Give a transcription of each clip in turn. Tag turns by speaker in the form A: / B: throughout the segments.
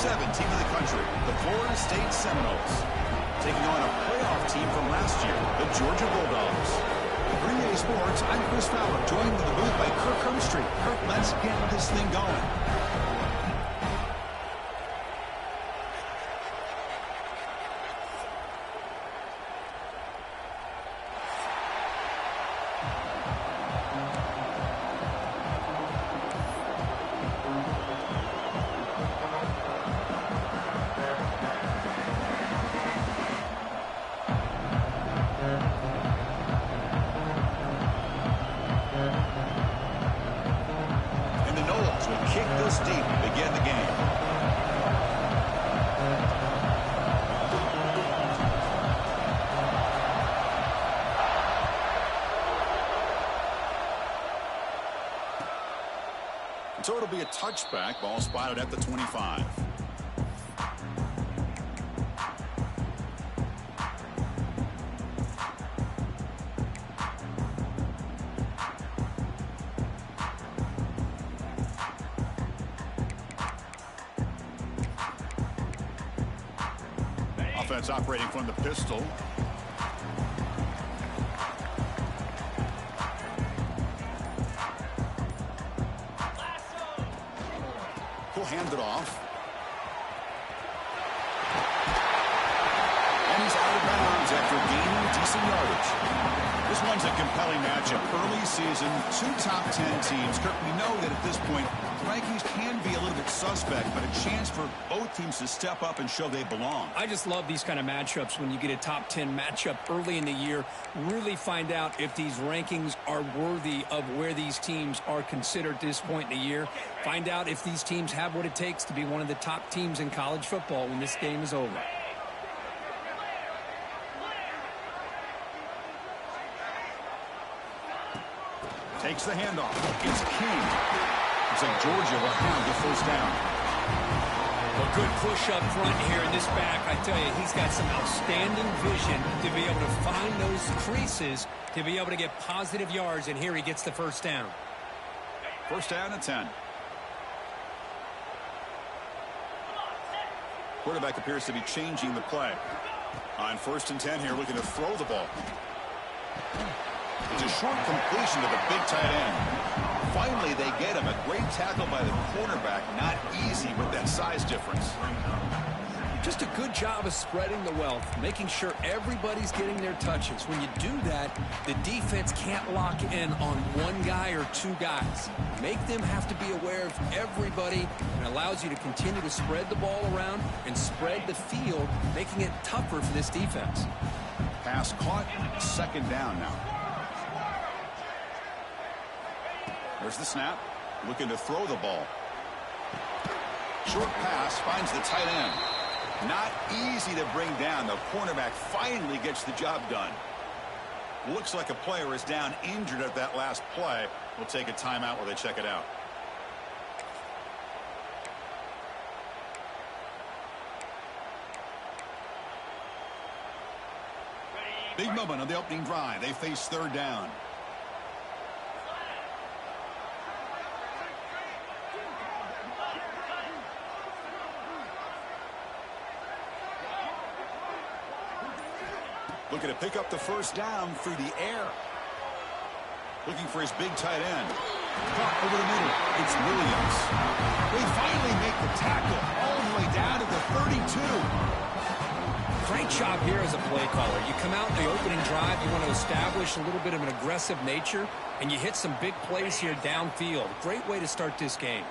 A: 7 team in the country, the Florida State Seminoles, taking on a playoff team from last year, the Georgia Bulldogs. For EA Sports, I'm Chris Fowler, joined in the booth by Kirk Herbstreit. Kirk, let's get this thing going. So it'll be a touchback. Ball spotted at the 25. Offense operating from the pistol. He'll hand it off. And he's out of bounds after gaining decent yardage. This one's a compelling matchup. Early season, 2 top 10 teams. Kirk, we know that at this point, rankings can be a little bit suspect, but a chance for both teams to step up and show they belong.
B: I just love these kind of matchups when you get a top 10 matchup early in the year. Really find out if these rankings are worthy of where these teams are considered at this point in the year. Find out if these teams have what it takes to be one of the top teams in college football when this game is over.
A: Takes the handoff. It's King. Looks like Georgia will have the first down.
B: A good push up front here in this back. I tell you, he's got some outstanding vision to be able to find those creases, to be able to get positive yards, and here he gets the first down.
A: First down at 10. Quarterback appears to be changing the play. On 1st and 10 here, looking to throw the ball. It's a short completion to the big tight end. Finally, they get him. A great tackle by the cornerback. Not easy with that size difference.
B: Just a good job of spreading the wealth, making sure everybody's getting their touches. When you do that, the defense can't lock in on one guy or 2 guys. Make them have to be aware of everybody, and allows you to continue to spread the ball around and spread the field, making it tougher for this defense.
A: Pass caught. 2nd down now. There's the snap. Looking to throw the ball. Short pass finds the tight end. Not easy to bring down. The cornerback finally gets the job done. Looks like a player is down injured at that last play. We'll take a timeout while they check it out. Big moment on the opening drive. They face 3rd down. Looking to pick up the first down through the air. Looking for his big tight end. Caught over the middle. It's Williams. They finally make the tackle all the way down to the 32.
B: Great job here as a play caller. You come out in the opening drive, you want to establish a little bit of an aggressive nature, and you hit some big plays here downfield. Great way to start this game.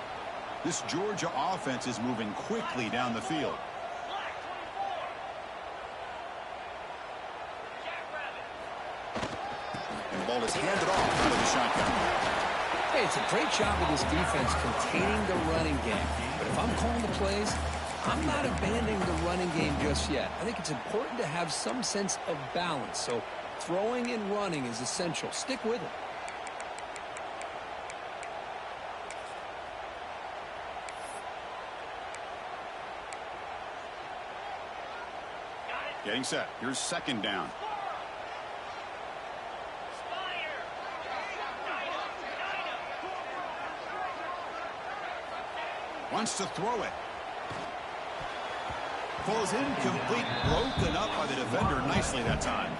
A: This Georgia offense is moving quickly down the field. And the ball is handed off out of the shotgun.
B: Hey, it's a great job of this defense containing the running game. But if I'm calling the plays, I'm not abandoning the running game just yet. I think it's important to have some sense of balance. So throwing and running is essential. Stick with it.
A: Getting set. Here's 2nd down. Wants to throw it. Falls incomplete, broken up by the defender nicely that time.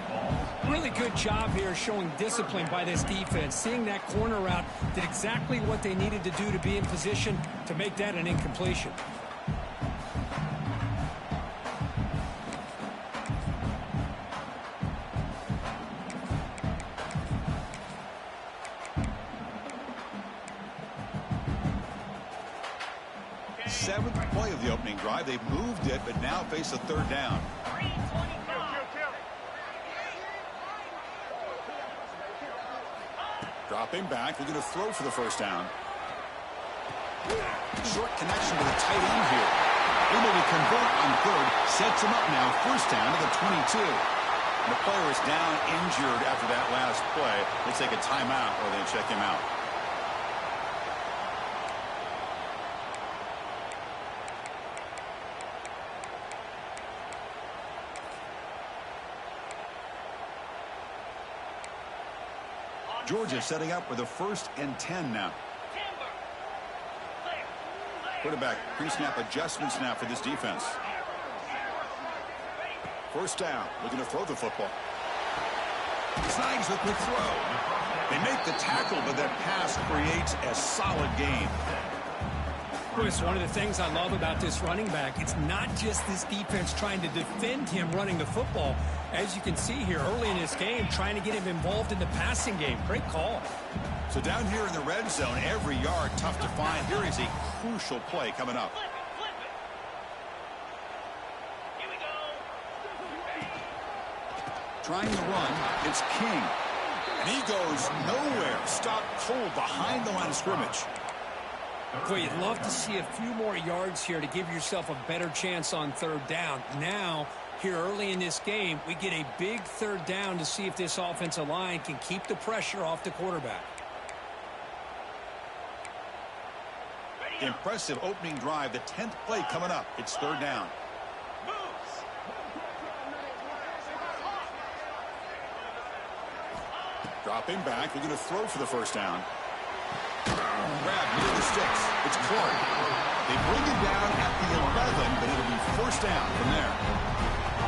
B: Really good job here showing discipline by this defense. Seeing that corner route, did exactly what they needed to do to be in position to make that an incompletion.
A: Seventh play of the opening drive. They've moved it, but now face a third down. Dropping back, looking to throw for the first down. Short connection to the tight end here. Able to convert on third. Sets him up now. First down to the 22. And the player is down injured after that last play. They take a timeout or they check him out. Georgia setting up with a 1st and 10 now. Quarterback pre-snap adjustment snap for this defense. First down, looking to throw the football. Snides the quick throw. They make the tackle, but that pass creates a solid gain.
B: Chris, one of the things I love about this running back, it's not just this defense trying to defend him running the football. As you can see here early in this game, trying to get him involved in the passing game. Great call.
A: So down here in the red zone, every yard tough to find. Here is a crucial play coming up. Trying to run, it's King. And he goes nowhere. Stopped cold behind the line of scrimmage.
B: Boy, you'd love to see a few more yards here to give yourself a better chance on third down. Now, here early in this game, we get a big third down to see if this offensive line can keep the pressure off the quarterback.
A: Impressive opening drive. The 10th play coming up. It's third down. Dropping back. We're going to throw for the first down. Grab near the sticks. It's Clark. They bring him down at the 11, but it'll be first down from there.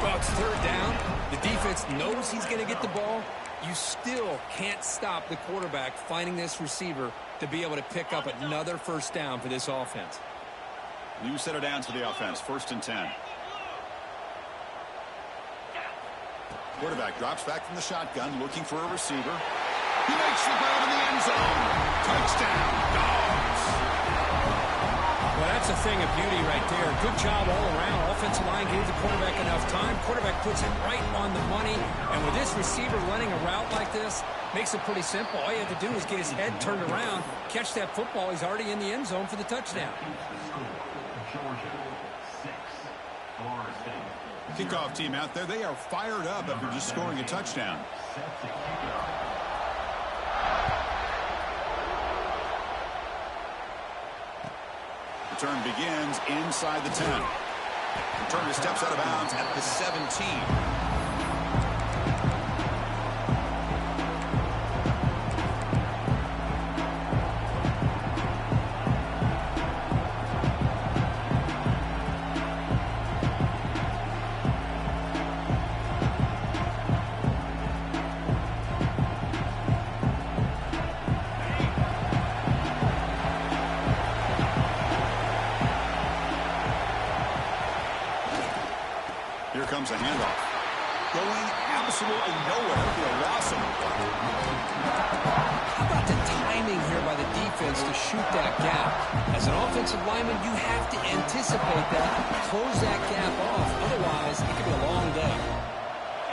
B: Well, it's third down. The defense knows he's going to get the ball. You still can't stop the quarterback finding this receiver to be able to pick up another first down for this offense.
A: New set of downs for the offense. 1st and 10. Quarterback drops back from the shotgun, looking for a receiver. He makes the grab in the end zone. Touchdown, Dogs.
B: Well, that's a thing of beauty right there. Good job all around. Offensive line gave the quarterback enough time. Quarterback puts it right on the money. And with this receiver running a route like this, makes it pretty simple. All you have to do is get his head turned around, catch that football. He's already in the end zone for the touchdown.
A: Kickoff team out there. They are fired up after just scoring a touchdown. Return begins inside the 10. Returner steps out of bounds at the 17. Here comes a handoff. Going absolutely nowhere for a loss of it.
B: How about the timing here by the defense to shoot that gap? As an offensive lineman, you have to anticipate that, close that gap off. Otherwise, it could be a long day.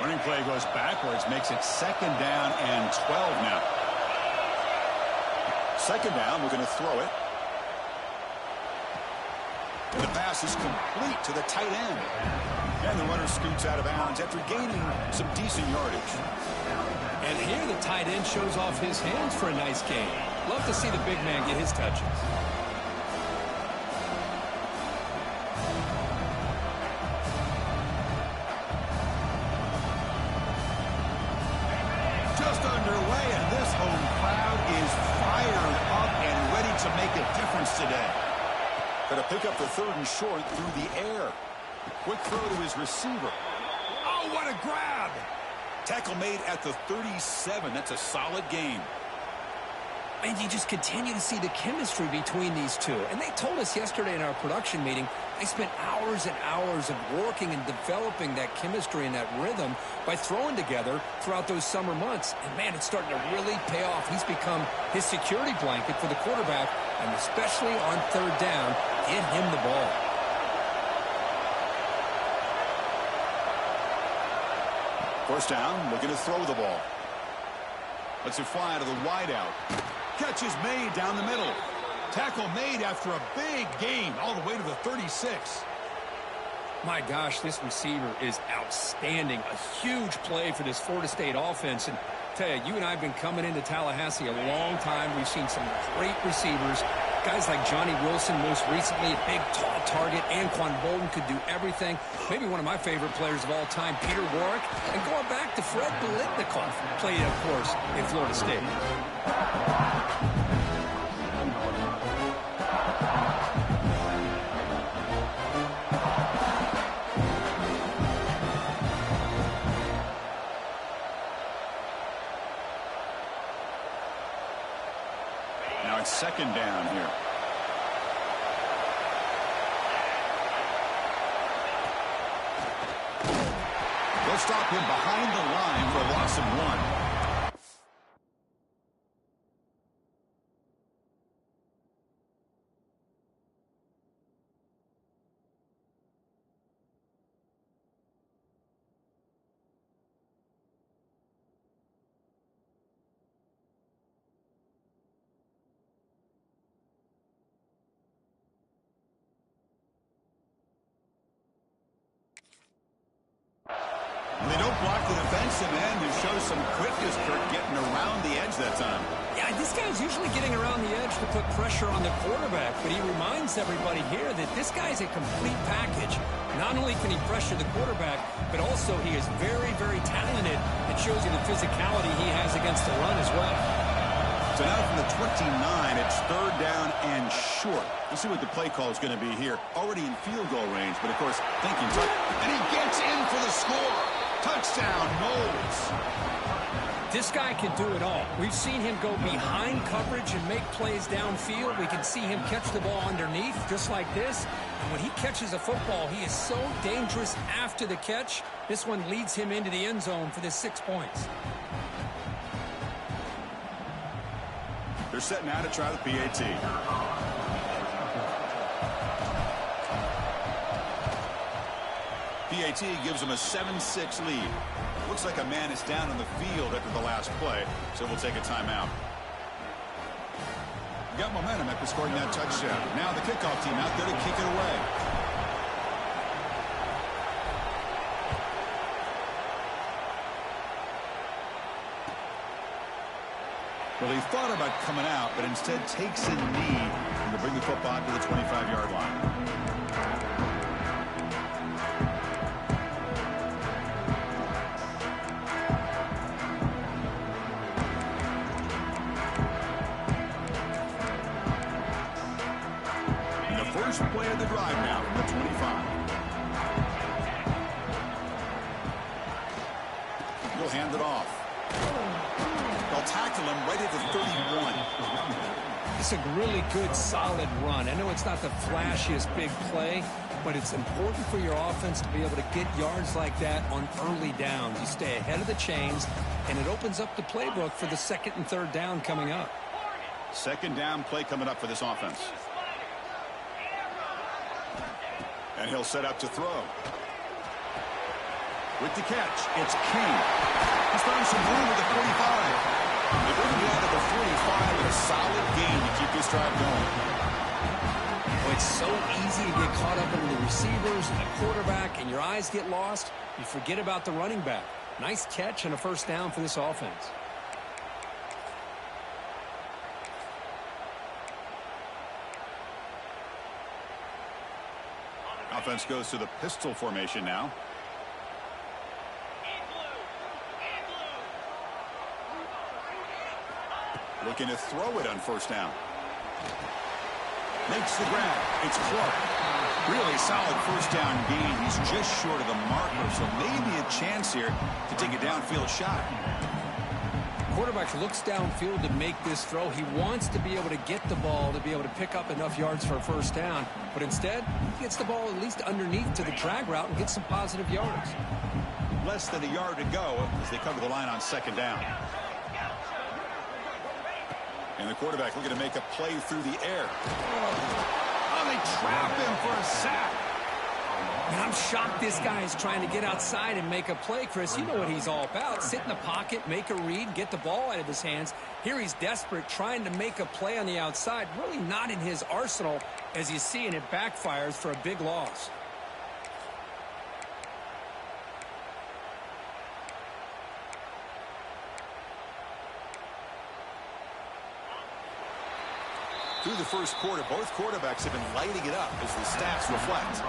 A: Running play goes backwards, makes it 2nd down and 12 now. 2nd down, we're going to throw it. And the pass is complete to the tight end. And the runner scoots out of bounds after gaining some decent yardage.
B: And here the tight end shows off his hands for a nice gain. Love to see the big man get his touches.
A: Just underway, and this home crowd is fired up and ready to make a difference today. Got to pick up the 3rd and short through the air. Quick throw to his receiver. Oh, what a grab! Tackle made at the 37. That's a solid gain.
B: And you just continue to see the chemistry between these two. And they told us yesterday in our production meeting, they spent hours and hours of working and developing that chemistry and that rhythm by throwing together throughout those summer months. And, man, it's starting to really pay off. He's become his security blanket for the quarterback, and especially on third down, get him the ball.
A: First down, looking to throw the ball. Lets it fly to the wideout. Catch is made down the middle. Tackle made after a big gain all the way to the 36.
B: My gosh, this receiver is outstanding. A huge play for this Florida State offense. And I tell you, you and I have been coming into Tallahassee a long time. We've seen some great receivers. Guys like Johnny Wilson, most recently, a big, tall target. Anquan Bolden could do everything. Maybe one of my favorite players of all time, Peter Warrick. And going back to Fred Biletnikoff, played, of course, in Florida State.
A: Now it's second down here. They'll stop him behind the line for a loss of 1. They don't block the defensive end and show some quickness for getting around the edge that time.
B: Yeah, this guy's usually getting around the edge to put pressure on the quarterback, but he reminds everybody here that this guy's a complete package. Not only can he pressure the quarterback, but also he is very, very talented. It shows you the physicality he has against the run as well.
A: So now from the 29, it's third down and short. Let's see what the play call is going to be here. Already in field goal range, but of course, thinking, and he gets in for the score. Touchdown, Noles.
B: This guy can do it all. We've seen him go behind coverage and make plays downfield. We can see him catch the ball underneath, just like this. And when he catches a football, he is so dangerous after the catch. This one leads him into the end zone for the 6 points.
A: They're setting out to try the PAT. PAT gives them a 7-6 lead. Looks like a man is down on the field after the last play, so we'll take a timeout. Got momentum after scoring that touchdown. Now the kickoff team out there to kick it away. Well, he thought about coming out, but instead takes a knee to bring the football to the 25-yard line. First play of the drive now from the 25. He'll hand it off. They'll tackle him right at the 31.
B: It's a really good, solid run. I know it's not the flashiest big play, but it's important for your offense to be able to get yards like that on early downs. You stay ahead of the chains, and it opens up the playbook for the second and third down coming up.
A: Second down play coming up for this offense. And he'll set up to throw. With the catch, it's King. He's throwing some room at the 45. They bring him down to the 45 with a solid gain to keep this drive going.
B: Well, it's so easy to get caught up in the receivers and the quarterback, and your eyes get lost. You forget about the running back. Nice catch and a first down for this offense.
A: Offense goes to the pistol formation now. Looking to throw it on first down. Makes the grab. It's Clark. Really solid first down gain. He's just short of the marker, so maybe a chance here to take a downfield shot.
B: Quarterback looks downfield to make this throw. He wants to be able to get the ball to be able to pick up enough yards for a first down. But instead, he gets the ball at least underneath to the drag route and gets some positive yards.
A: Less than a yard to go as they cover the line on second down. And the quarterback looking to make a play through the air. Oh, they trap him for a sack.
B: And I'm shocked this guy is trying to get outside and make a play, Chris. You know what he's all about. Sit in the pocket, make a read, get the ball out of his hands. Here he's desperate, trying to make a play on the outside. Really not in his arsenal, as you see, and it backfires for a big loss.
A: Through the first quarter, both quarterbacks have been lighting it up as the stats reflect.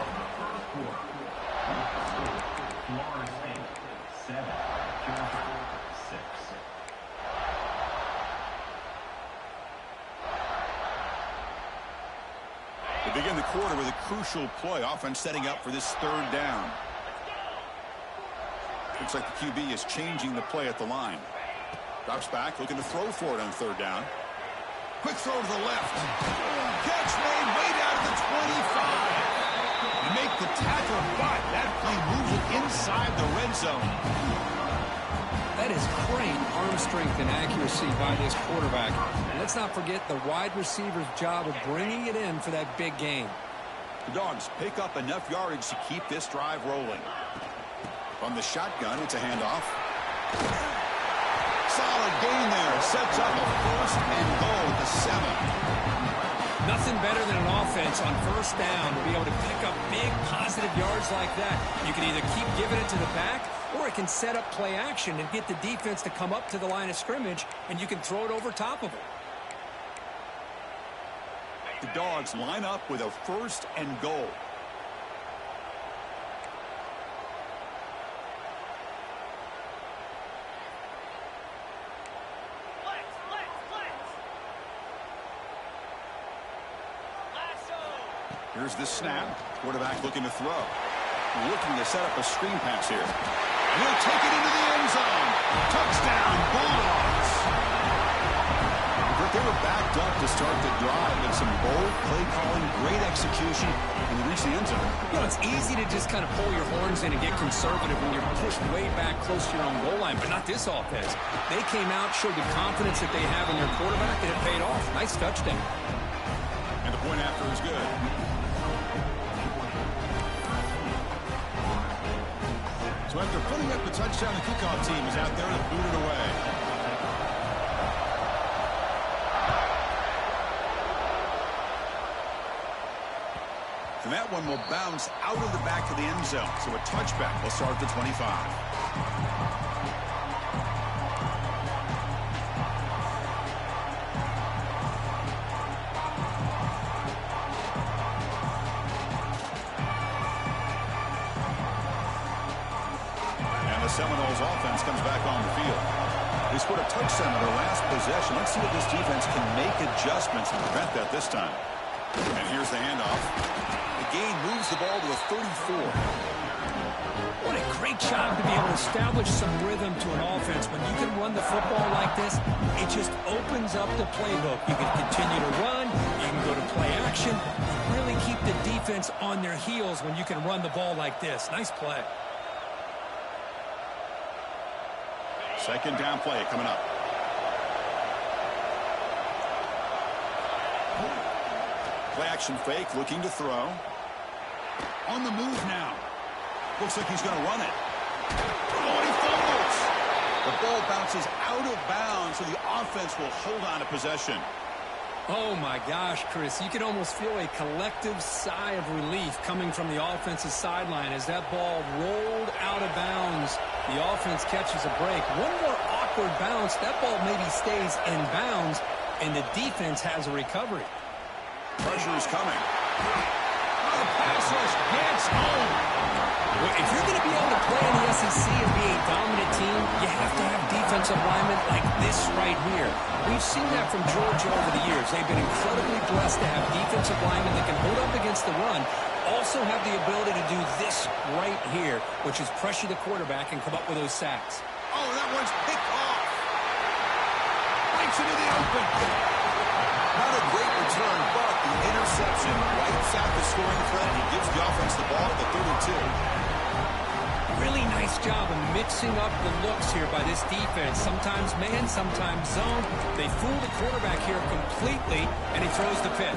C: Florida State 7, Georgia 6.
A: They begin the quarter with a crucial play. Offense setting up for this third down. Looks like the QB is changing the play at the line. Drops back, looking to throw for it on third down. Quick throw to the left. Catch made way down to the 25. You make the tackle, but that play moves it inside the red zone.
B: That is great arm strength and accuracy by this quarterback. And let's not forget the wide receiver's job of bringing it in for that big gain.
A: The Dogs pick up enough yardage to keep this drive rolling. From the shotgun, it's a handoff. Solid gain there. Sets up a first and goal at the 7.
B: Nothing better than an offense on first down to be able to pick up big positive yards like that. You can either keep giving it to the back, or it can set up play action and get the defense to come up to the line of scrimmage, and you can throw it over top of them.
A: The Dogs line up with a first and goal. Here's the snap. Quarterback looking to throw. Looking to set up a screen pass here. He'll take it into the end zone. Touchdown, Bulldogs. But they were backed up to start the drive with some bold play calling, great execution, and they reached the end zone.
B: You know, it's easy to just kind of pull your horns in and get conservative when you're pushed way back close to your own goal line, but not this offense. They came out, showed the confidence that they have in their quarterback, and it paid off. Nice touchdown.
A: And the point after is good. So after putting up the touchdown, the kickoff team is out there to boot it away. And that one will bounce out of the back of the end zone. So a touchback will start at the 25. Seminoles offense comes back on the field. They scored a touchdown in their last possession. Let's see if this defense can make adjustments and prevent that this time. And here's the handoff. The gain moves the ball to a 34.
B: What a great job to be able to establish some rhythm to an offense. When you can run the football like this, it just opens up the playbook. You can continue to run. You can go to play action. You really keep the defense on their heels when you can run the ball like this. Nice play.
A: Second down play coming up. Play action fake, looking to throw. On the move now. Looks like he's going to run it. Oh, and he fumbles. The ball bounces out of bounds, so the offense will hold on to possession.
B: Oh, my gosh, Chris. You can almost feel a collective sigh of relief coming from the offensive sideline as that ball rolled out of bounds. The offense catches a break. One more awkward bounce. That ball maybe stays in bounds, and the defense has a recovery.
A: Pressure is coming. Oh, the pass rush gets home.
B: Well, if you're going to be able to play in the SEC and be a dominant team, you have to have defensive linemen like this right here. We've seen that from Georgia over the years. They've been incredibly blessed to have defensive linemen that can hold up against the run. also have the ability to do this right here, which is pressure the quarterback and come up with those sacks.
A: Oh, that one's picked off. Breaks into the open. Not a great return, but the interception wipes out the scoring threat and gives the offense the ball at the 32.
B: Really nice job of mixing up the looks here by this defense. Sometimes man, sometimes zone. They fool the quarterback here completely, and he throws the pick.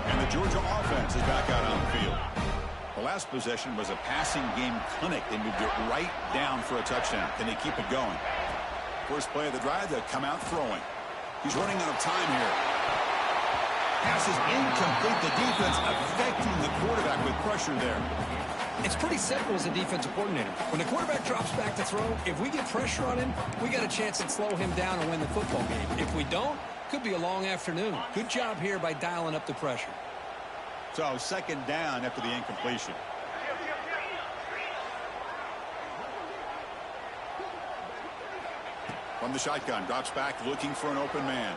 A: And the Georgia offense is back out on the field. The last possession was a passing game clinic. They moved it right down for a touchdown. Can they keep it going? First play of the drive, they'll come out throwing. He's running out of time here. Pass is incomplete. The defense affecting the quarterback with pressure there.
B: It's pretty simple as a defensive coordinator. When the quarterback drops back to throw, if we get pressure on him, we got a chance to slow him down and win the football game. If we don't, could be a long afternoon. Good job here by dialing up the pressure.
A: So second down after the incompletion. From the shotgun, drops back looking for an open man.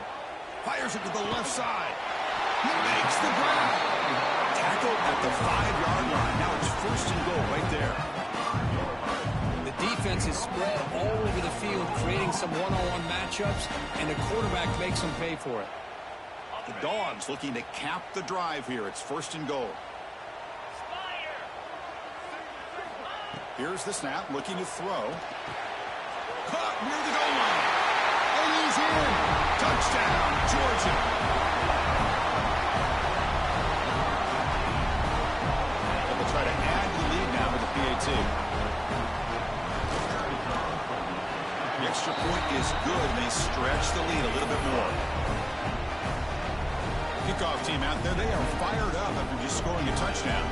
A: Fires it to the left side. He makes the grab. Tackle at the 5-yard line. Now it's first and goal right there.
B: The defense is spread all over the field, creating some one-on-one matchups, and the quarterback makes them pay for it.
A: The Dogs looking to cap the drive here. It's first and goal. Here's the snap, looking to throw. Caught near the goal line. And he's in. Touchdown, Georgia. And they'll try to add the lead now with the PAT. The extra point is good, and they stretch the lead a little bit more. Kickoff team out there, they are fired up after just scoring a touchdown.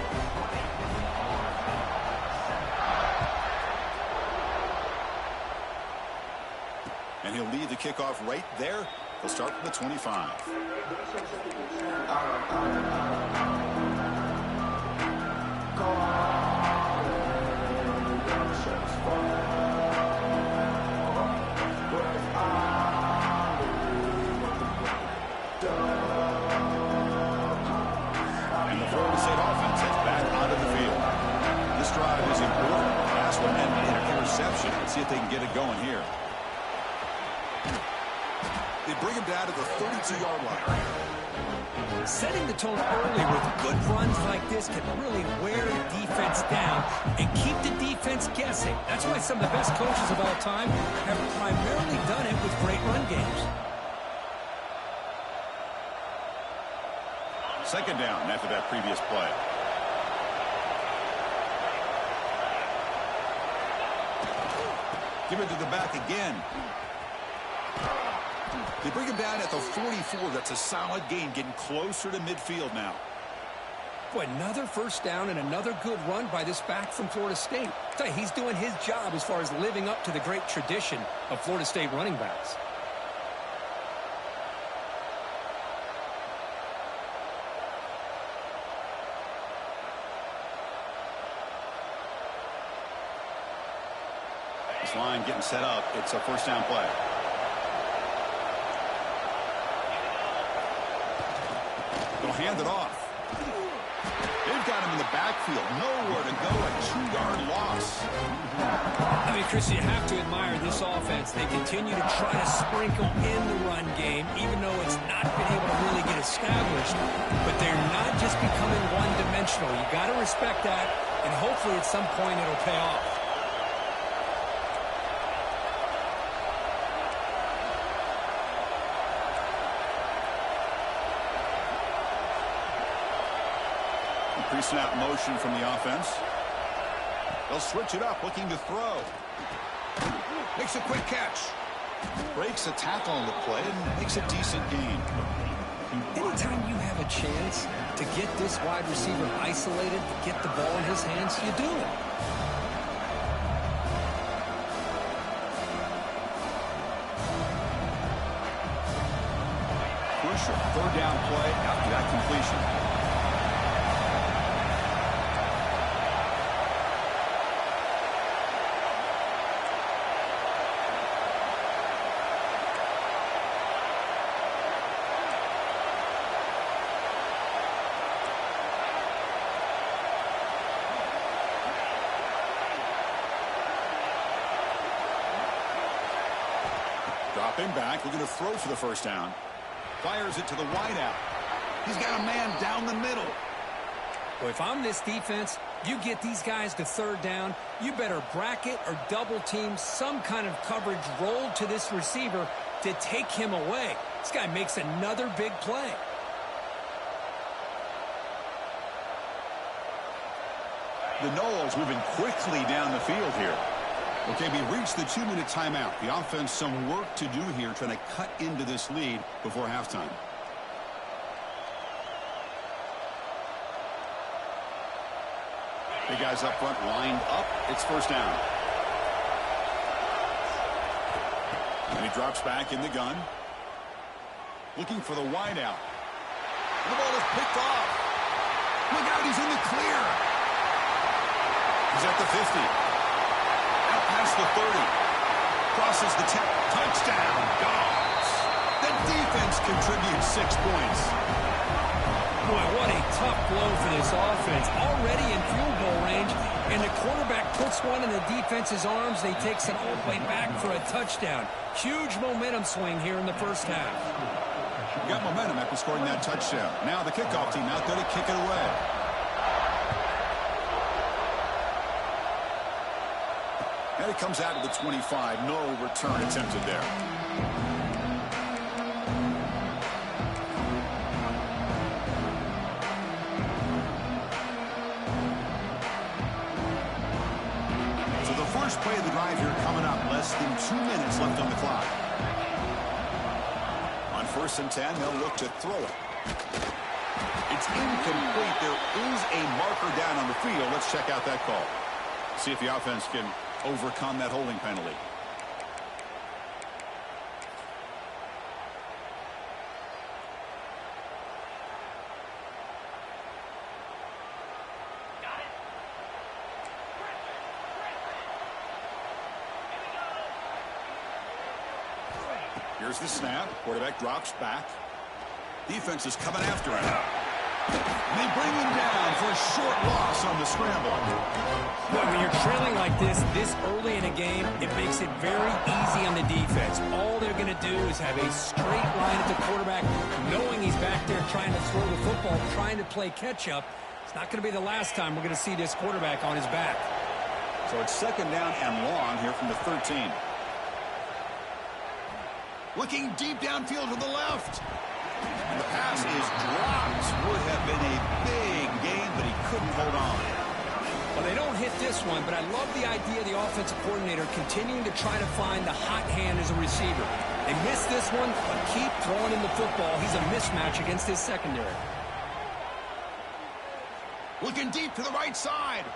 A: And he'll lead the kickoff right there. He'll start from the 25. And the Florida State offense is back onto the field. This drive is important. Last one ended in an interception. Let's see if they can get it going here. They bring him down to the 32-yard line.
B: Setting the tone early with good runs like this can really wear the defense down and keep the defense guessing. That's why some of the best coaches of all time have primarily done it with great run games.
A: Second down after that previous play. Give it to the back again. They bring him down at the 44. That's a solid gain, getting closer to midfield now.
B: Boy, another first down and another good run by this back from Florida State. I tell you, he's doing his job as far as living up to the great tradition of Florida State running backs.
A: This line getting set up. It's a first down play. They'll hand it off. They've got him in the backfield. Nowhere to go. A 2-yard loss.
B: I mean, Chris, you have to admire this offense. They continue to try to sprinkle in the run game, even though it's not been able to really get established. But they're not just becoming one-dimensional. You got to respect that, and hopefully at some point it'll pay off.
A: Pre-snap motion from the offense. They'll switch it up, looking to throw. Makes a quick catch. Breaks a tackle on the play and makes a decent gain.
B: Anytime you have a chance to get this wide receiver isolated, to get the ball in his hands, you do it.
A: Crucial third down play after that completion. Stepping back, looking to throw for the first down. Fires it to the wideout. He's got a man down the middle.
B: Well, if I'm this defense, you get these guys to third down, you better bracket or double team some kind of coverage rolled to this receiver to take him away. This guy makes another big play.
A: The Noles moving quickly down the field here. Okay, we reached the 2-minute timeout. The offense some work to do here trying to cut into this lead before halftime. The guys up front lined up. It's first down. And he drops back in the gun. Looking for the wideout. And the ball is picked off. Look out, he's in the clear. He's at the 50. Out past the 30. Crosses the 10. Touchdown, Dogs. The defense contributes 6 points.
B: Boy, what a tough blow for this offense. Already in field goal range, and the quarterback puts one in the defense's arms. They takes it all the way back for a touchdown. Huge momentum swing here in the first half.
A: Got momentum after scoring that touchdown. Now the kickoff team out there to kick it away. And it comes out to the 25. No return attempted there. So the first play of the drive here coming up. Less than 2 minutes left on the clock. On 1st and 10, they'll look to throw it. It's incomplete. There is a marker down on the field. Let's check out that call. See if the offense can overcome that holding penalty. Here's the snap. Quarterback drops back. Defense is coming after him. And they bring him down for a short loss on the scramble.
B: Boy, when you're trailing like this early in a game, it makes it very easy on the defense. All they're going to do is have a straight line at the quarterback, knowing he's back there trying to throw the football, trying to play catch-up. It's not going to be the last time we're going to see this quarterback on his back.
A: So it's 2nd down and long here from the 13. Looking deep downfield to the left. And the pass is dropped. Would have been a big gain, but he couldn't hold on.
B: Well, they don't hit this one, but I love the idea of the offensive coordinator continuing to try to find the hot hand as a receiver. They missed this one, but keep throwing him the football. He's a mismatch against his secondary.
A: Looking deep to the right side.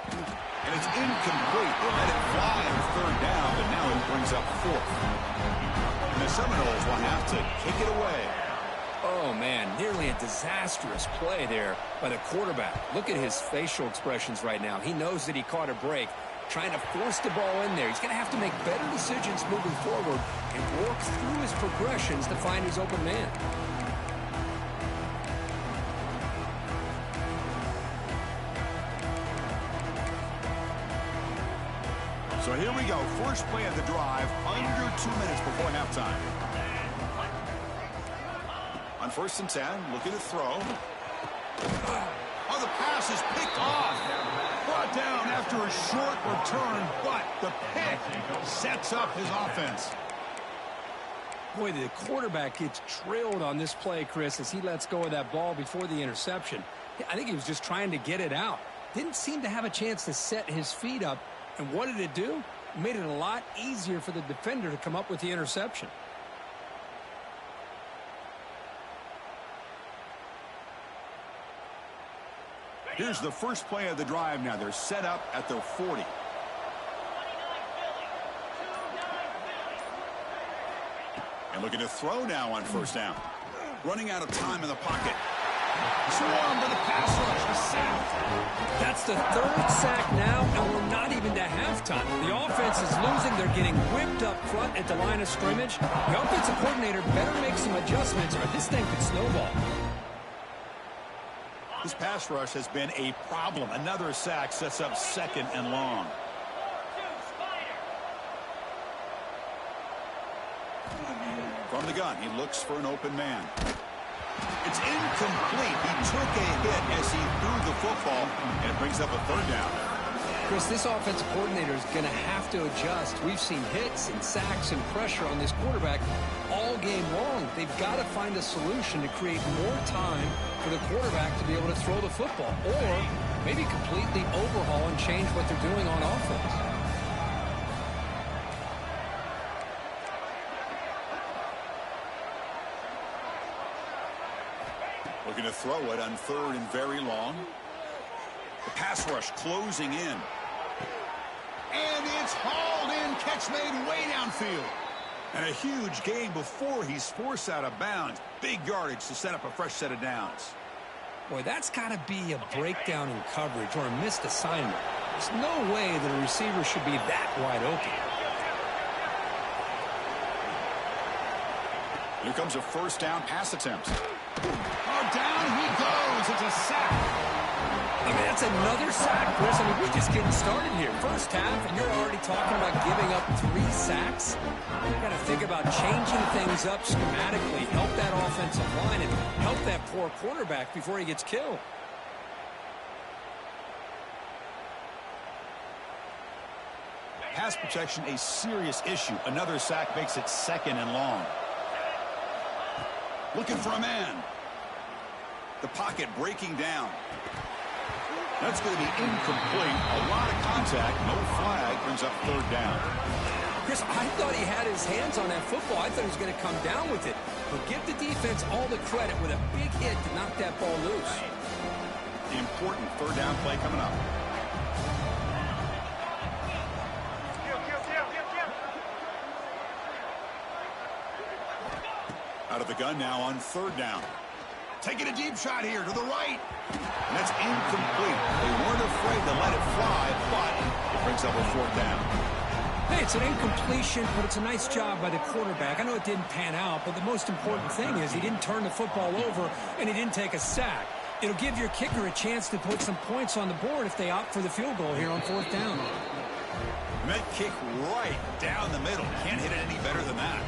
A: And it's incomplete. They let it fly on 3rd down, but now it brings up 4th. And the Seminoles will have to kick it away.
B: Oh, man, nearly a disastrous play there by the quarterback. Look at his facial expressions right now. He knows that he caught a break, trying to force the ball in there. He's going to have to make better decisions moving forward and work through his progressions to find his open man.
A: So here we go. First play of the drive, under 2 minutes before halftime. On 1st and 10, looking to throw. Oh, the pass is picked off. Brought down after a short return, but the pick sets up his offense.
B: Boy, the quarterback gets trailed on this play, Chris, as he lets go of that ball before the interception. I think he was just trying to get it out. Didn't seem to have a chance to set his feet up. And what did it do? It made it a lot easier for the defender to come up with the interception.
A: Here's the first play of the drive now. They're set up at their 40. And looking to throw now on 1st down. Running out of time in the pocket. Swarmed by the pass rush. The sack.
B: That's the 3rd sack now, and we're not even to halftime. The offense is losing. They're getting whipped up front at the line of scrimmage. The offensive coordinator better make some adjustments, or this thing could snowball.
A: This pass rush has been a problem. Another sack sets up 2nd and long. From the gun, he looks for an open man. It's incomplete. He took a hit as he threw the football, and it brings up a third down.
B: Chris, this offensive coordinator is going to have to adjust. We've seen hits and sacks and pressure on this quarterback all game long. They've got to find a solution to create more time for the quarterback to be able to throw the football, or maybe completely overhaul and change what they're doing on offense.
A: Looking to throw it on third and very long. The pass rush closing in. And it's hauled in. Catch made way downfield. And a huge gain before he's forced out of bounds. Big yardage to set up a fresh set of downs.
B: Boy, that's got to be a breakdown in coverage or a missed assignment. There's no way that a receiver should be that wide open.
A: Here comes a first down pass attempt. Oh, down he goes. It's a sack.
B: I mean, that's another sack, Chris. I mean, we're just getting started here. First half, and you're already talking about giving up 3 sacks. You got to think about changing things up schematically, help that offensive line, and help that poor quarterback before he gets killed.
A: Pass protection, a serious issue. Another sack makes it second and long. Looking for a man. The pocket breaking down. That's going to be incomplete. A lot of contact. No flag. Brings up third down.
B: Chris, I thought he had his hands on that football. I thought he was going to come down with it. But give the defense all the credit with a big hit to knock that ball loose.
A: The important third down play coming up. Out of the gun now on third down. Taking a deep shot here to the right. And that's incomplete. They weren't afraid to let it fly, but it brings up a fourth down.
B: Hey, it's an incompletion, but it's a nice job by the quarterback. I know it didn't pan out, but the most important thing is he didn't turn the football over and he didn't take a sack. It'll give your kicker a chance to put some points on the board if they opt for the field goal here on fourth down.
A: And that kick right down the middle. Can't hit it any better than that.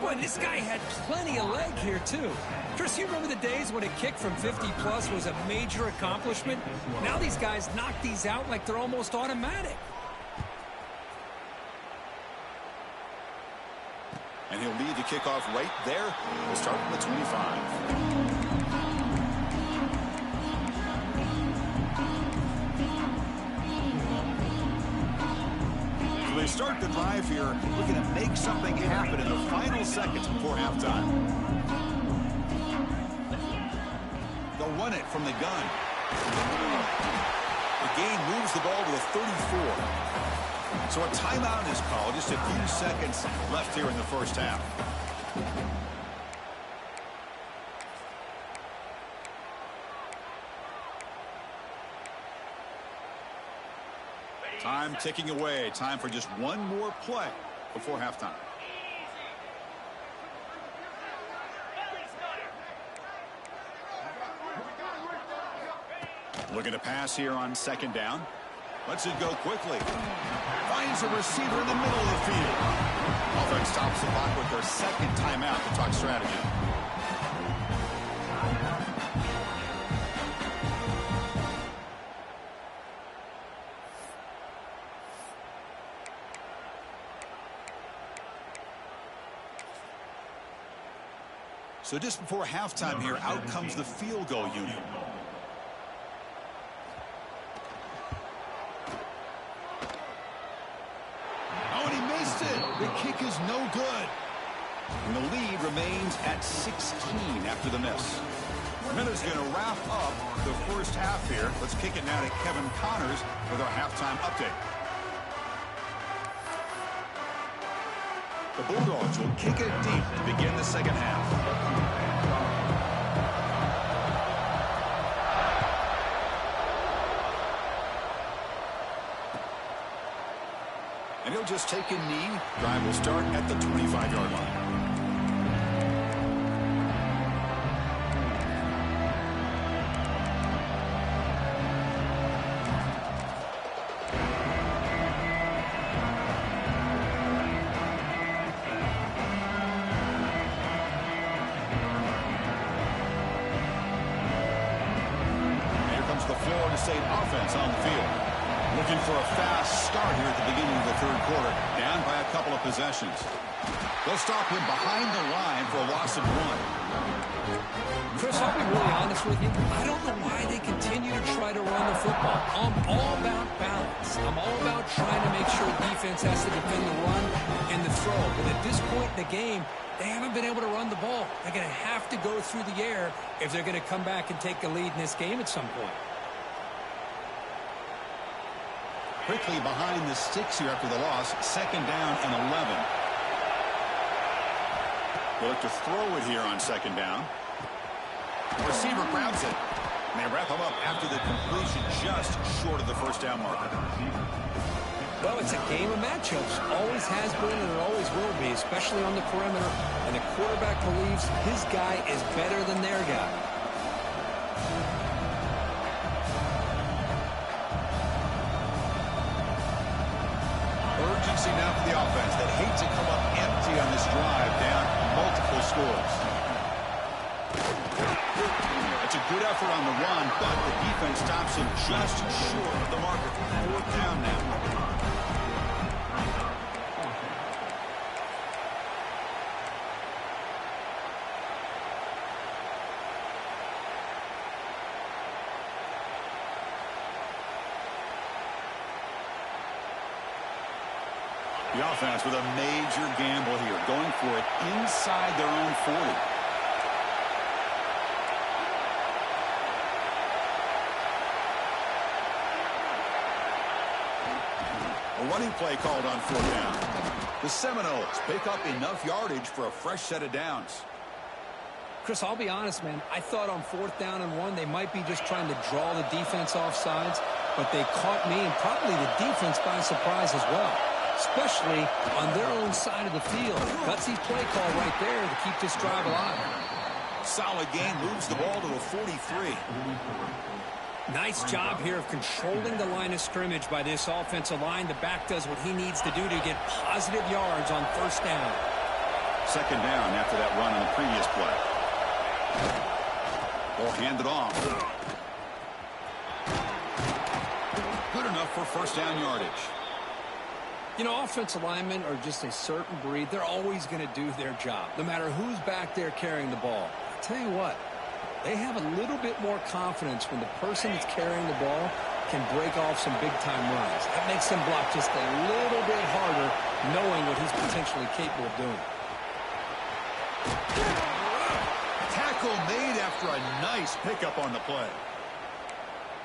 B: Boy, this guy had plenty of leg here, too. Chris, you remember the days when a kick from 50-plus was a major accomplishment? Now these guys knock these out like they're almost automatic.
A: And he'll lead the kickoff right there. We'll start from the 25. They start the drive here, looking to make something happen in the final seconds before halftime. They'll run it from the gun. The gain moves the ball to the 34. So a timeout is called. Just a few seconds left here in the first half. Time ticking away. Time for just one more play before halftime. Looking to pass here on second down. Lets it go quickly. Finds a receiver in the middle of the field. Offense stops the clock with their second timeout to talk strategy. So just before halftime here, out comes the field goal unit. Oh, and he missed it. The kick is no good. And the lead remains at 16 after the miss. Miller's going to wrap up the first half here. Let's kick it now to Kevin Connors with our halftime update. The Bulldogs will kick it deep to begin the second half. And he'll just take a knee. Drive will start at the 25-yard line. State offense on the field. Looking for a fast start here at the beginning of the third quarter. Down by a couple of possessions. They'll stop him behind the line for a loss of 1.
B: Chris, I'll be really honest with you. I don't know why they continue to try to run the football. I'm all about balance. I'm all about trying to make sure defense has to defend the run and the throw. But at this point in the game, they haven't been able to run the ball. They're going to have to go through the air if they're going to come back and take the lead in this game at some point.
A: Quickly behind the sticks here after the loss. 2nd down and 11. They'll look to throw it here on 2nd down. Receiver grabs it. And they wrap him up after the completion just short of the first down marker.
B: Well, it's a game of matchups. Always has been and it always will be, especially on the perimeter. And the quarterback believes his guy is better than their guy.
A: Urgency now for the offense that hate to come up empty on this drive, down multiple scores. It's a good effort on the run, but the defense stops him just short of the marker. 4th down now. The offense with a major gamble here, going for it inside their own 40. A running play called on 4th down. The Seminoles pick up enough yardage for a fresh set of downs.
B: Chris, I'll be honest, man. I thought on 4th down and 1, they might be just trying to draw the defense off sides, but they caught me and probably the defense by surprise as well, especially on their own side of the field. Gutsy play call right there to keep this drive alive.
A: Solid gain, moves the ball to a 43.
B: Nice job here of controlling the line of scrimmage by this offensive line. The back does what he needs to do to get positive yards on 1st down.
A: 2nd down after that run on the previous play. Ball handed off. Good enough for 1st down yardage.
B: You know, offensive linemen are just a certain breed. They're always going to do their job, no matter who's back there carrying the ball. I'll tell you what, they have a little bit more confidence when the person that's carrying the ball can break off some big-time runs. That makes them block just a little bit harder, knowing what he's potentially capable of doing.
A: Tackle made after a nice pickup on the play.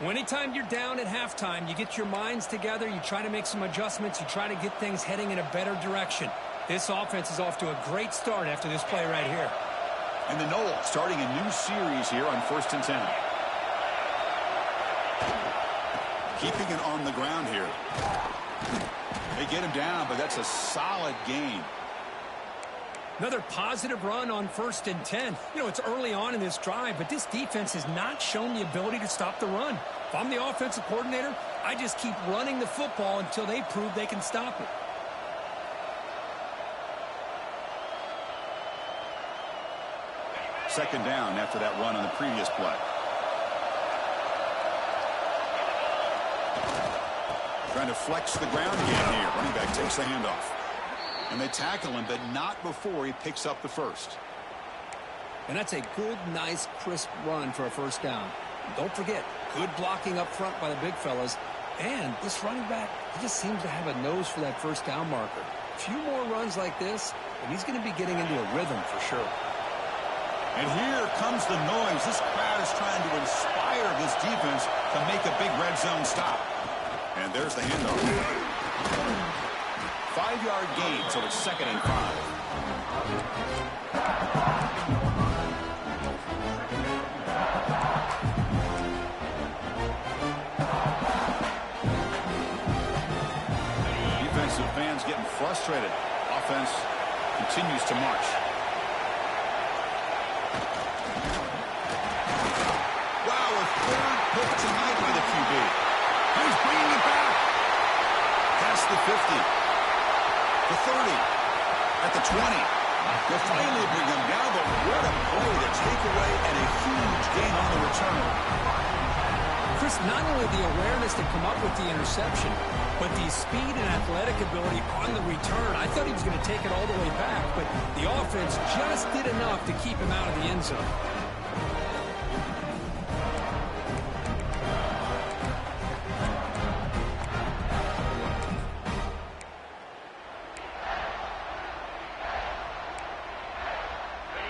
B: Well, anytime you're down at halftime, you get your minds together, you try to make some adjustments, you try to get things heading in a better direction. This offense is off to a great start after this play right here.
A: And the Noles starting a new series here on 1st and 10. Keeping it on the ground here. They get him down, but that's a solid gain.
B: Another positive run on 1st and 10. You know, it's early on in this drive, but this defense has not shown the ability to stop the run. If I'm the offensive coordinator, I just keep running the football until they prove they can stop it.
A: Second down after that run on the previous play. Trying to flex the ground game here. Running back takes the handoff. And they tackle him, but not before he picks up the first.
B: And that's a good, nice, crisp run for a first down. Don't forget, good blocking up front by the big fellas. And this running back, he just seems to have a nose for that first down marker. A few more runs like this, and he's going to be getting into a rhythm for sure.
A: And here comes the noise. This crowd is trying to inspire this defense to make a big red zone stop. And there's the handoff. 5-yard gain, so it's 2nd and 5. Defensive fans getting frustrated. Offense continues to march. Wow, a 3rd pick tonight by the QB. He's bringing it back. Past the 50. The 30, at the 20. They'll finally bring him down, but what a play, the takeaway, and a huge gain on the return.
B: Chris, not only the awareness to come up with the interception, but the speed and athletic ability on the return. I thought he was going to take it all the way back, but the offense just did enough to keep him out of the end zone.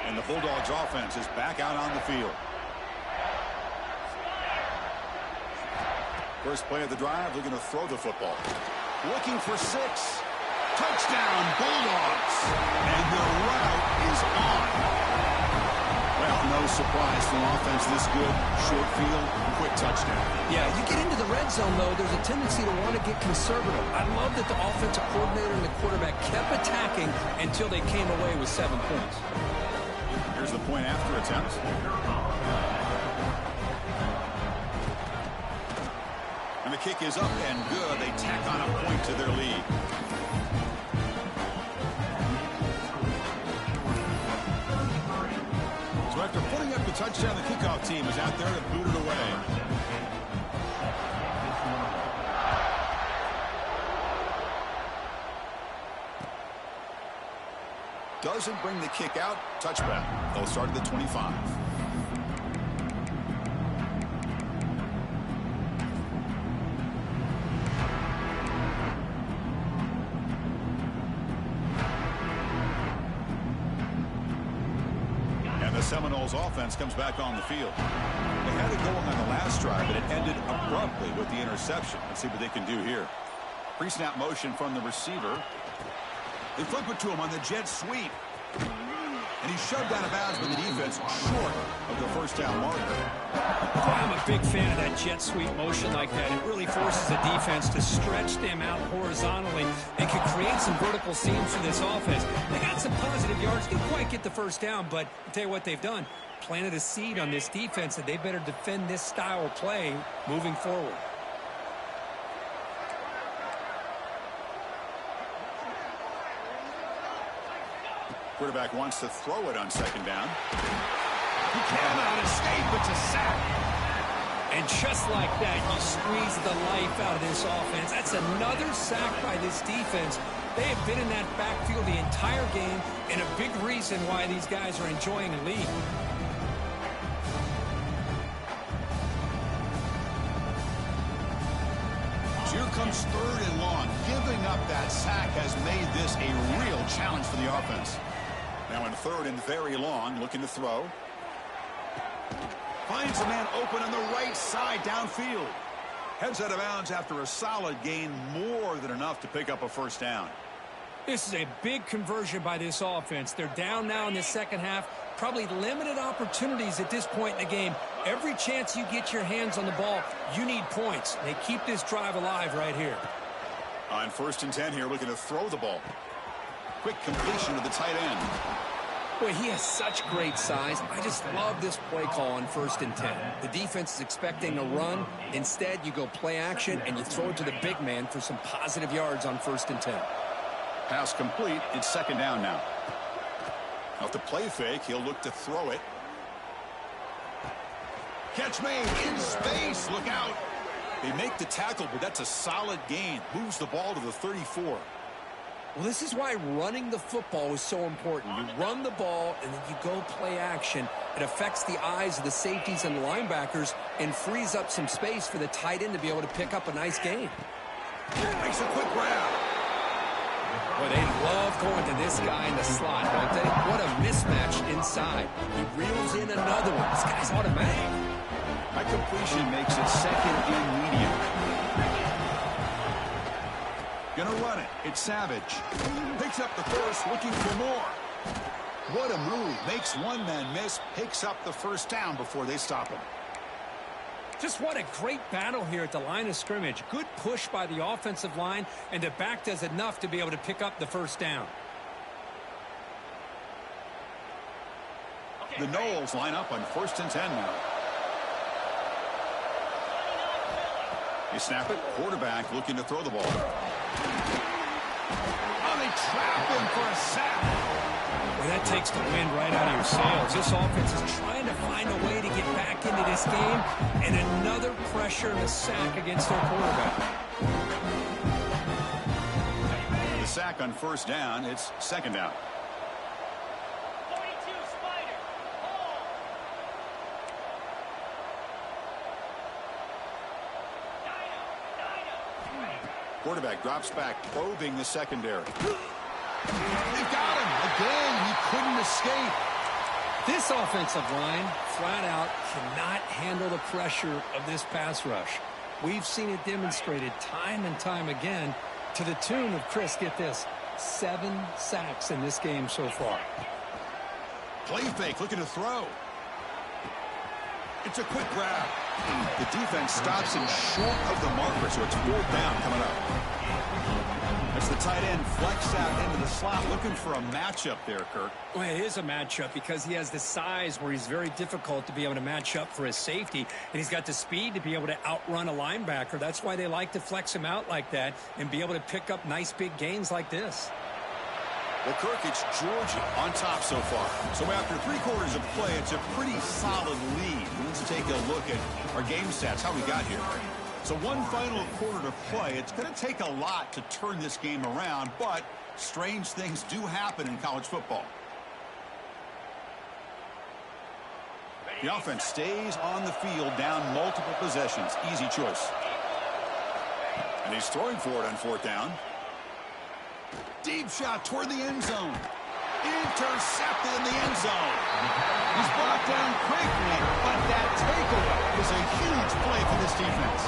A: And the Bulldogs offense is back out on the field. First play of the drive, looking to throw the football. Looking for 6. Touchdown, Bulldogs. And the route is on. Well, no surprise for an offense this good. Short field, quick touchdown.
B: Yeah, you get into the red zone, though, there's a tendency to want to get conservative. I love that the offensive coordinator and the quarterback kept attacking until they came away with 7 points.
A: Here's the point after attempt. And the kick is up and good. They tack on a point to their lead. So after putting up the touchdown, the kickoff team is out there to boot it away. Doesn't bring the kick out. Touchback. They'll start at the 25. And the Seminoles offense comes back on the field. They had it going on the last drive, but it ended abruptly with the interception. Let's see what they can do here. Pre-snap motion from the receiver. They flip it to him on the jet sweep. And he's shoved out of bounds by the defense short of the first down marker.
B: I'm a big fan of that jet sweep motion like that. It really forces the defense to stretch them out horizontally and can create some vertical seams for this offense. They got some positive yards. Didn't quite get the first down, but I'll tell you what they've done. Planted a seed on this defense that they better defend this style of play moving forward.
A: Quarterback wants to throw it on second down. He cannot escape. It's a sack.
B: And just like that, you squeeze the life out of this offense. That's another sack by this defense. They have been in that backfield the entire game, and a big reason why these guys are enjoying a lead.
A: So here comes 3rd and long. Giving up that sack has made this a real challenge for the offense. Now in 3rd and very long, looking to throw. Finds a man open on the right side downfield. Heads out of bounds after a solid gain, more than enough to pick up a first down.
B: This is a big conversion by this offense. They're down now in the second half. Probably limited opportunities at this point in the game. Every chance you get your hands on the ball, you need points. They keep this drive alive right here.
A: On 1st and 10 here, looking to throw the ball. Quick completion to the tight end.
B: Boy, he has such great size. I just love this play call on 1st and 10. The defense is expecting a run. Instead, you go play action, and you throw it to the big man for some positive yards on 1st and 10.
A: Pass complete. It's second down now. Off the play fake, he'll look to throw it. Catch made in space. Look out. They make the tackle, but that's a solid gain. Moves the ball to the 34.
B: Well, this is why running the football is so important. You run the ball, and then you go play action. It affects the eyes of the safeties and the linebackers and frees up some space for the tight end to be able to pick up a nice gain.
A: Makes a quick grab.
B: Boy, they love going to this guy in the slot, don't they? What a mismatch inside. He reels in another one. This guy's automatic.
A: That completion makes it 2nd and medium. Gonna run it. It's Savage. Picks up the first, looking for more. What a move. Makes one man miss. Picks up the first down before they stop him.
B: Just what a great battle here at the line of scrimmage. Good push by the offensive line, and the back does enough to be able to pick up the first down.
A: The Noles line up on 1st and 10 now. They snap it. Quarterback looking to throw the ball. Oh, they trap him for a sack.
B: Well, that takes the wind right out of your sails. This offense is trying to find a way to get back into this game, and another pressure and a sack against their quarterback.
A: The sack on first down. It's second down. Quarterback drops back, probing the secondary. They've got him. Again, he couldn't escape.
B: This offensive line, flat out, cannot handle the pressure of this pass rush. We've seen it demonstrated time and time again to the tune of, Chris, get this, 7 sacks in this game so far.
A: Play fake, looking to throw. It's a quick grab. The defense stops him short of the marker, so it's 4th down coming up. That's the tight end flexed out into the slot, looking for a matchup there, Kirk.
B: Well, it is a matchup because he has the size where he's very difficult to be able to match up for his safety, and he's got the speed to be able to outrun a linebacker. That's why they like to flex him out like that and be able to pick up nice big gains like this.
A: Well, Kirk, it's Georgia on top so far. So after 3 quarters of play, it's a pretty solid lead. Let's take a look at our game stats, how we got here. So 1 final quarter to play. It's going to take a lot to turn this game around, but strange things do happen in college football. The offense stays on the field, down multiple possessions. Easy choice. And he's throwing for it on 4th down. Deep shot toward the end zone. Intercepted in the end zone. He's brought down quickly, but that takeaway is a huge play for this defense.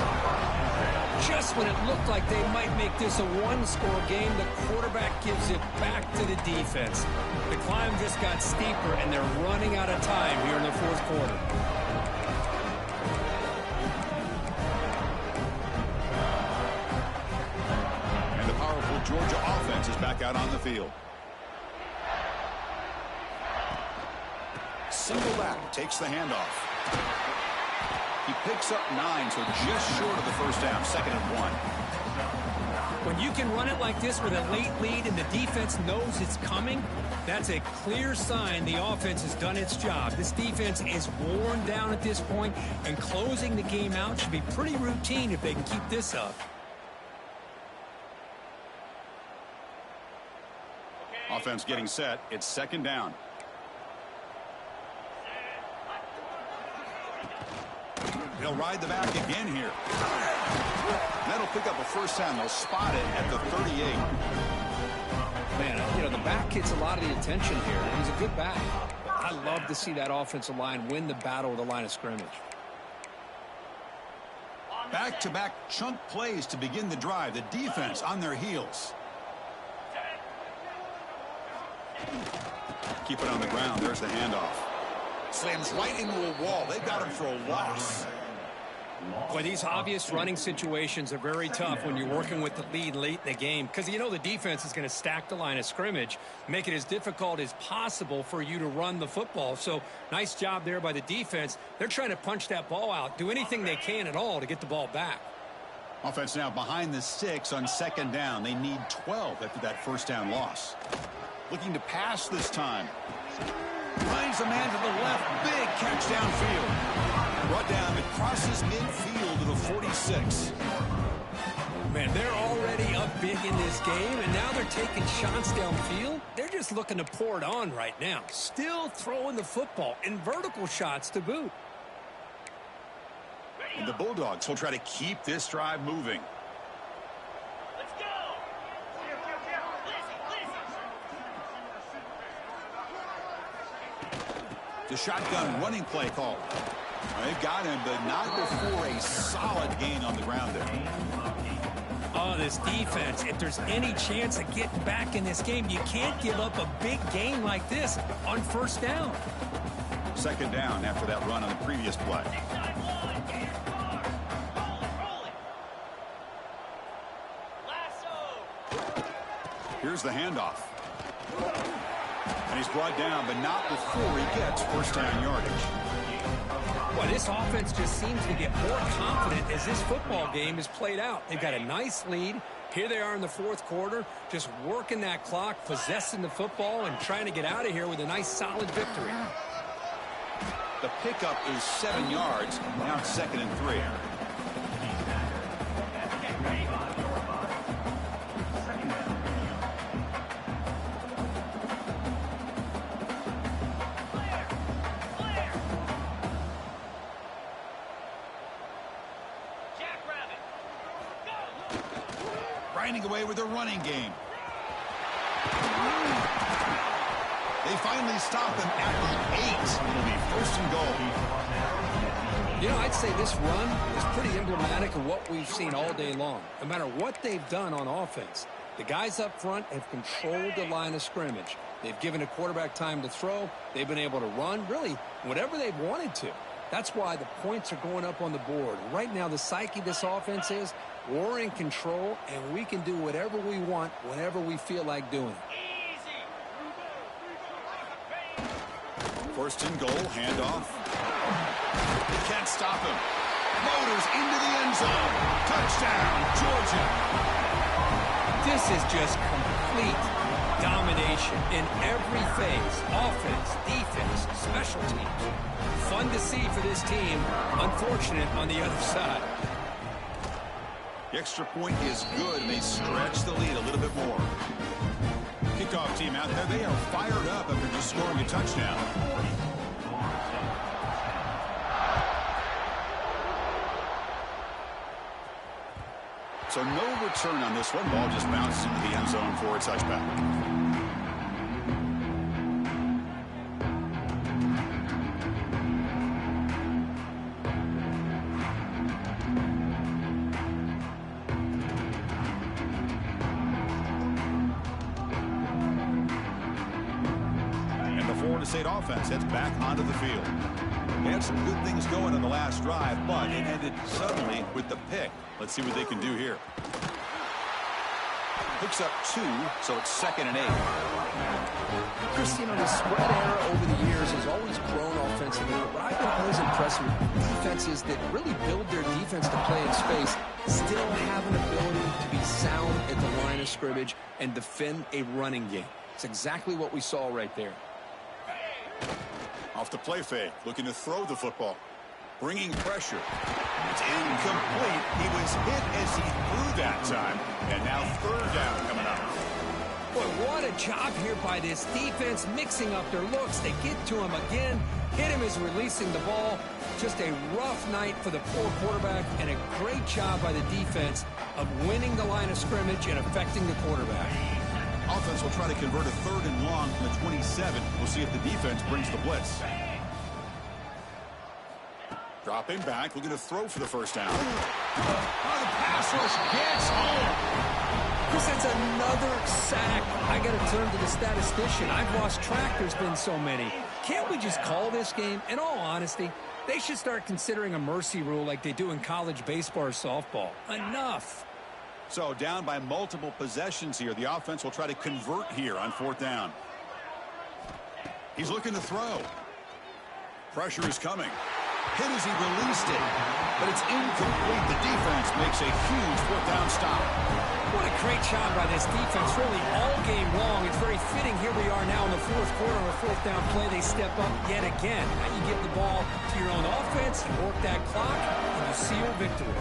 B: Just when it looked like they might make this a 1-score game, the quarterback gives it back to the defense. The climb just got steeper, and they're running out of time here in the 4th quarter.
A: Georgia offense is back out on the field. Single back, takes the handoff. He picks up 9, so just short of the first down, 2nd and 1.
B: When you can run it like this with a late lead and the defense knows it's coming, that's a clear sign the offense has done its job. This defense is worn down at this point, and closing the game out should be pretty routine if they can keep this up.
A: Offense getting set. It's 2nd down. They'll ride the back again here. That'll pick up a first down. They'll spot it at the 38.
B: Man, you know, the back gets a lot of the attention here. He's a good back. I love to see that offensive line win the battle of the line of scrimmage.
A: Back-to-back chunk plays to begin the drive. The defense on their heels. Keep it on the ground. There's the handoff. Slams right into a wall. They've got him for a loss.
B: Boy, these obvious running situations are very tough when you're working with the lead late in the game, because you know the defense is going to stack the line of scrimmage, make it as difficult as possible for you to run the football. So nice job there by the defense. They're trying to punch that ball out, do anything they can at all to get the ball back.
A: Offense now behind the 6 on 2nd down. They need 12 after that first down loss. Looking to pass this time. Finds a man to the left. Big catch downfield. Brought down. It crosses midfield to the 46.
B: Man, they're already up big in this game, and now they're taking shots downfield. They're just looking to pour it on right now. Still throwing the football, and vertical shots to boot.
A: And the Bulldogs will try to keep this drive moving. The shotgun running play call. They've got him, but not before a solid gain on the ground there.
B: Oh, this defense, if there's any chance of getting back in this game, you can't give up a big gain like this on first down.
A: 2nd down after that run on the previous play. Here's the handoff. And he's brought down, but not before he gets first down yardage.
B: Well, This offense just seems to get more confident as this football game is played out. They've got a nice lead. Here they are in the fourth quarter, just working that clock, possessing the football, and trying to get out of here with a nice, solid victory.
A: The pickup is 7 yards. Now it's 2nd and 3. Grinding away with a running game. They finally stop him at the 8. It'll be 1st and goal.
B: You know, I'd say this run is pretty emblematic of what we've seen all day long. No matter what they've done on offense, the guys up front have controlled the line of scrimmage. They've given a quarterback time to throw. They've been able to run, really, whatever they've wanted to. That's why the points are going up on the board. Right now, the psyche of this offense is we're in control, and we can do whatever we want whenever we feel like doing it.
A: 1st and goal, handoff. They can't stop him. Motors into the end zone. Touchdown, Georgia.
B: This is just complete domination in every phase. Offense, defense, special teams. Fun to see for this team. Unfortunate on the other side.
A: The extra point is good, and they stretch the lead a little bit more. Kickoff team out there, they are fired up after just scoring a touchdown. So no return on this one. Ball just bounced into the end zone for a touchback. State offense heads back onto the field. They had some good things going on the last drive, but it ended suddenly with the pick. Let's see what they can do here. Picks up 2, so it's 2nd and 8.
B: Chris, you know, the spread era over the years has always grown offensively, but I've been always impressed with defenses that really build their defense to play in space, still have an ability to be sound at the line of scrimmage and defend a running game. It's exactly what we saw right there.
A: Off the play fake, looking to throw the football. Bringing pressure. It's incomplete. He was hit as he threw that time. And now 3rd down coming up.
B: Boy, what a job here by this defense, mixing up their looks. They get to him again. Hit him as releasing the ball. Just a rough night for the poor quarterback, and a great job by the defense of winning the line of scrimmage and affecting the quarterback.
A: Offense will try to convert a 3rd and long from the 27. We'll see if the defense brings the blitz. Dropping back, looking to throw for the 1st down. Oh, the pass rush gets home.
B: Chris, that's another sack. I got to turn to the statistician. I've lost track. There's been so many. Can't we just call this game? In all honesty, they should start considering a mercy rule like they do in college baseball or softball. Enough.
A: So down by multiple possessions here. The offense will try to convert here on 4th down. He's looking to throw. Pressure is coming. Hit as he released it, but it's incomplete. The defense makes a huge 4th down stop.
B: What a great job by this defense, really all game long. It's very fitting. Here we are now in the 4th quarter on a 4th down play. They step up yet again. Now you give the ball to your own offense, you work that clock, and you seal victory.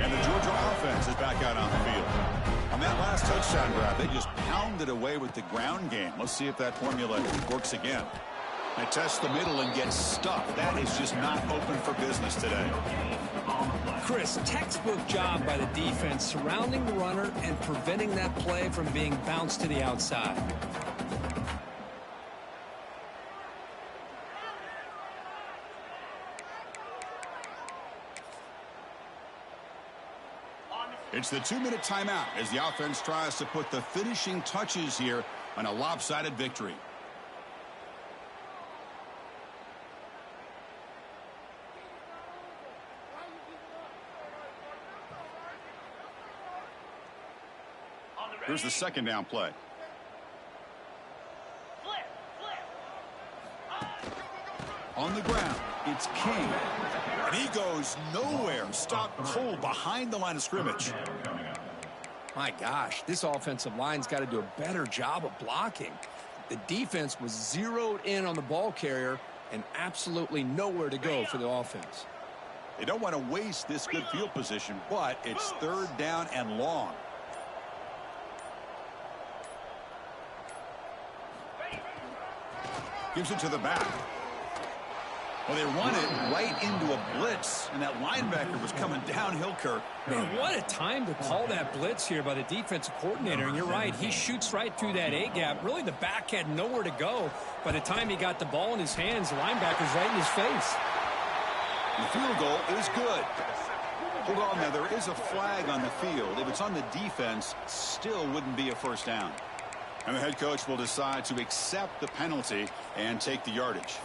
A: And the Georgia offense is back out on the field. On that last touchdown grab, they just pounded away with the ground game. Let's see if that formula works again. They test the middle and get stuck. That is just not open for business today.
B: Chris, textbook job by the defense surrounding the runner and preventing that play from being bounced to the outside.
A: It's the 2-minute timeout as the offense tries to put the finishing touches here on a lopsided victory. Here's the 2nd down play. On the ground, it's King. And he goes nowhere. Stopped cold behind the line of scrimmage.
B: My gosh, this offensive line's got to do a better job of blocking. The defense was zeroed in on the ball carrier and absolutely nowhere to go for the offense.
A: They don't want to waste this good field position, but it's 3rd down and long. Gives it to the back. Well, they run it right into a blitz, and that linebacker was coming downhill, Kirk.
D: Man, what a time to call that blitz here by the defensive coordinator. And you're right, he shoots right through that A-gap. Really, the back had nowhere to go. By the time he got the ball in his hands, the linebacker's right in his face.
A: The field goal is good. Hold on now, there is a flag on the field. If it's on the defense, still wouldn't be a first down. And the head coach will decide to accept the penalty and take the yardage.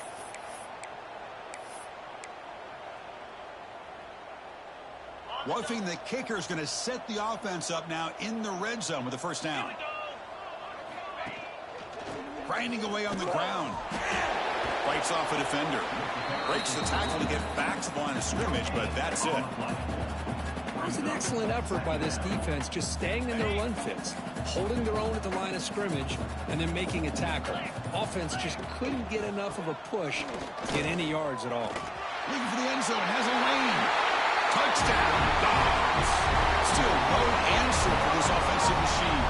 A: Roughing the kicker is going to set the offense up now in the red zone with the first down. Grinding away on the ground. Fights off a defender. Breaks the tackle to get back to the line of scrimmage, but that's it.
B: It was an excellent effort by this defense, just staying in their run fits, holding their own at the line of scrimmage, and then making a tackle. Offense just couldn't get enough of a push to get any yards at all.
A: Looking for the end zone, has a lane. Touchdown, Dogs. Still no answer for this offensive machine.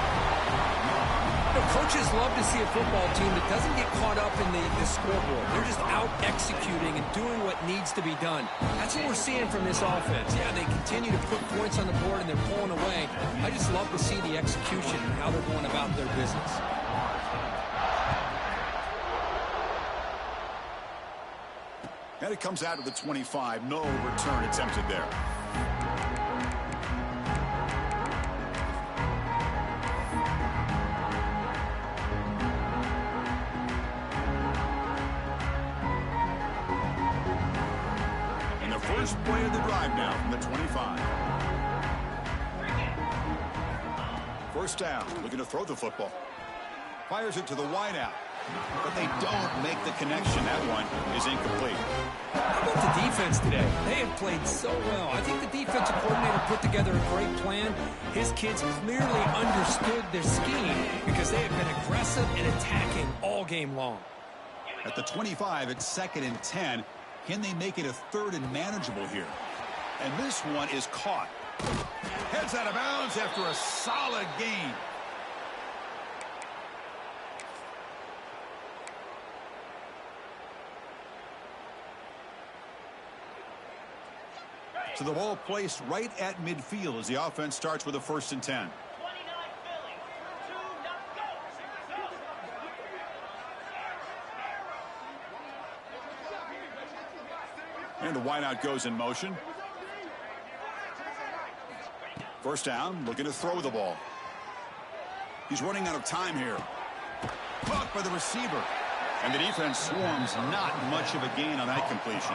B: The coaches love to see a football team that doesn't get caught up in the scoreboard. They're just out executing and doing what needs to be done. That's what we're seeing from this offense. Yeah, they continue to put points on the board and they're pulling away. I just love to see the execution and how they're going about their business.
A: And it comes out of the 25. No return attempted there. And the first play of the drive now from the 25. First down, looking to throw the football. Fires it to the wideout. But they don't make the connection. That one is incomplete.
B: How about the defense today? They have played so well. I think the defensive coordinator put together a great plan. His kids clearly understood their scheme because they have been aggressive and attacking all game long.
A: At the 25, it's 2nd and 10. Can they make it a 3rd and manageable here? And this one is caught. Heads out of bounds after a solid gain. So the ball placed right at midfield as the offense starts with a 1st and 10. And the wideout goes in motion. First down, looking to throw the ball. He's running out of time here. Caught by the receiver. And the defense swarms, not much of a gain on that completion.